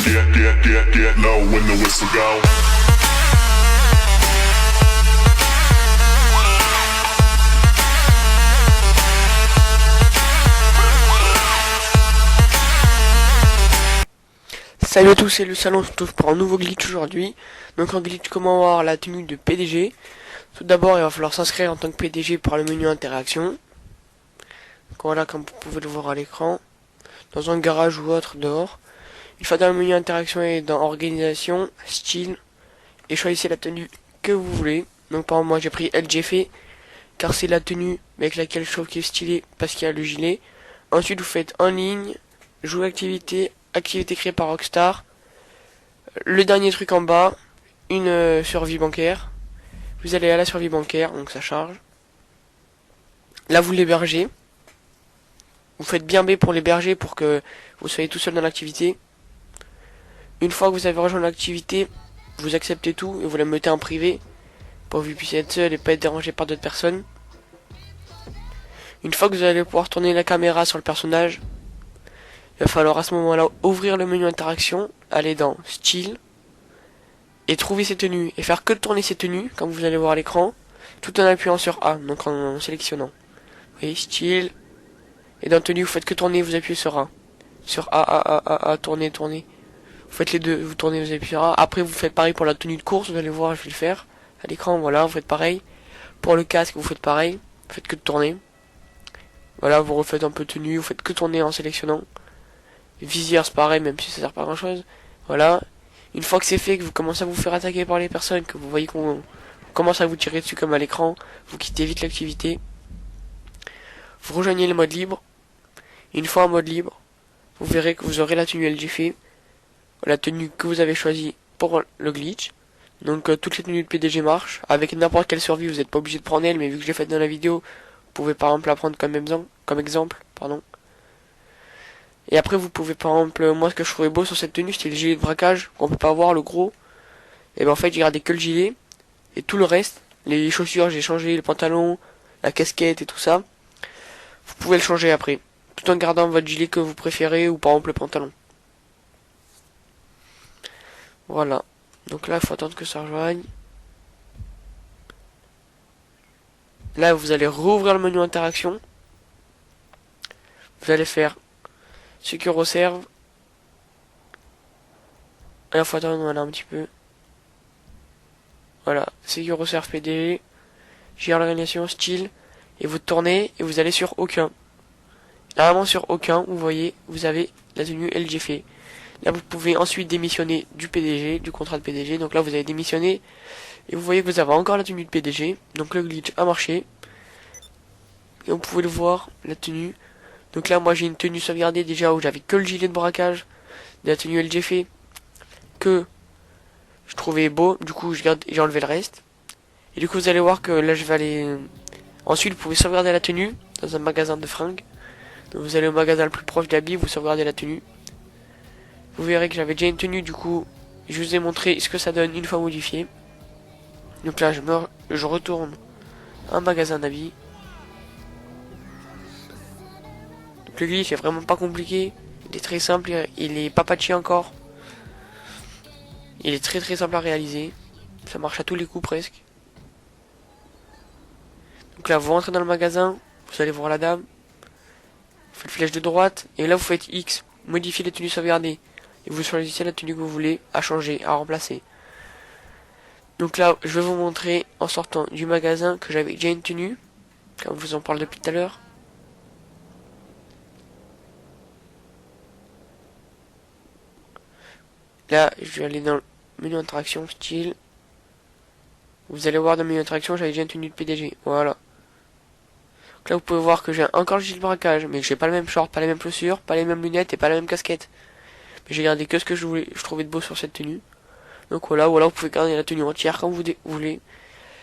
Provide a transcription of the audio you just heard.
get low when the whistle go. Salut à tous, c'est le salon, on se retrouve pour un nouveau glitch aujourd'hui. Donc en glitch, comment avoir la tenue de PDG. Tout d'abord, il va falloir s'inscrire en tant que PDG par le menu interaction. Donc voilà, comme vous pouvez le voir à l'écran. Dans un garage ou autre dehors. Une fois dans le menu interaction et dans organisation, style. Et choisissez la tenue que vous voulez. Donc par exemple, moi j'ai pris LGF car c'est la tenue avec laquelle je trouve qu'il est stylé parce qu'il y a le gilet. Ensuite vous faites en ligne, jouer activité créée par Rockstar. Le dernier truc en bas, une survie bancaire. Vous allez à la survie bancaire, donc ça charge. Là vous l'hébergez. Vous faites bien B pour l'héberger pour que vous soyez tout seul dans l'activité. Une fois que vous avez rejoint l'activité, vous acceptez tout et vous la mettez en privé pour que vous puissiez être seul et pas être dérangé par d'autres personnes. Une fois que vous allez pouvoir tourner la caméra sur le personnage, il va falloir à ce moment-là ouvrir le menu interaction, aller dans style et trouver ses tenues et faire que tourner ses tenues comme vous allez voir à l'écran, tout en appuyant sur A, donc en sélectionnant. Vous voyez, style, et dans tenue vous faites que tourner, vous appuyez sur A. Sur A, tourner. Vous faites les deux, vous tournez, vous appuyez sur A. Après vous faites pareil pour la tenue de course, vous allez voir, je vais le faire à l'écran, voilà, vous faites pareil. Pour le casque, vous faites pareil, vous faites que tourner. Voilà, vous refaites un peu tenue, vous faites que tourner en sélectionnant. Visière, c'est pareil, même si ça sert pas à grand chose. Voilà. Une fois que c'est fait, que vous commencez à vous faire attaquer par les personnes, que vous voyez qu'on commence à vous tirer dessus comme à l'écran, vous quittez vite l'activité. Vous rejoignez le mode libre. Une fois en mode libre, vous verrez que vous aurez la tenue LGF, la tenue que vous avez choisie pour le glitch. Donc toutes les tenues de PDG marchent. Avec n'importe quelle survie, vous n'êtes pas obligé de prendre elle, mais vu que je l'ai faite dans la vidéo, vous pouvez par exemple la prendre comme exemple. Et après vous pouvez par exemple, moi ce que je trouvais beau sur cette tenue, c'était le gilet de braquage, qu'on peut pas voir, le gros. Et ben en fait j'ai gardé que le gilet, et tout le reste, les chaussures j'ai changé, le pantalon, la casquette et tout ça. Vous pouvez le changer après, tout en gardant votre gilet que vous préférez, ou par exemple le pantalon. Voilà, donc là il faut attendre que ça rejoigne. Là vous allez rouvrir le menu interaction. Vous allez faire Secure Serve. Et il faut attendre voilà, un petit peu. Voilà, Secure Serve PDG. Gère l'organisation, style. Et vous tournez et vous allez sur aucun. Là vraiment sur aucun, vous voyez, vous avez la tenue LGF. Là vous pouvez ensuite démissionner du PDG, du contrat de PDG. Donc là vous avez démissionné. Et vous voyez que vous avez encore la tenue de PDG. Donc le glitch a marché. Et vous pouvez le voir, la tenue. Donc là moi j'ai une tenue sauvegardée déjà où j'avais que le gilet de braquage de la tenue LGF que je trouvais beau, du coup j'ai enlevé le reste. Et du coup vous allez voir que là je vais aller... Ensuite vous pouvez sauvegarder la tenue dans un magasin de fringues. Donc vous allez au magasin le plus proche d'habits, vous sauvegardez la tenue. Vous verrez que j'avais déjà une tenue, du coup je vous ai montré ce que ça donne une fois modifié. Donc là je retourne à un magasin d'habits. Le glitch est vraiment pas compliqué, il est très simple, il est pas patché encore. Il est très simple à réaliser, ça marche à tous les coups presque. Donc là vous rentrez dans le magasin, vous allez voir la dame, vous faites flèche de droite, et là vous faites X, modifier les tenues sauvegardées. Et vous choisissez la tenue que vous voulez à changer, à remplacer. Donc là je vais vous montrer en sortant du magasin que j'avais déjà une tenue, comme je vous en parle depuis tout à l'heure. Là, je vais aller dans le menu interaction, style. Vous allez voir dans le menu interaction, j'avais déjà une tenue de PDG. Voilà. Donc là, vous pouvez voir que j'ai encore le gilet de braquage, mais que j'ai pas le même short, pas les mêmes chaussures, pas les mêmes lunettes et pas la même casquette. Mais j'ai gardé que ce que je trouvais de beau sur cette tenue. Donc voilà, ou alors vous pouvez garder la tenue entière comme vous voulez.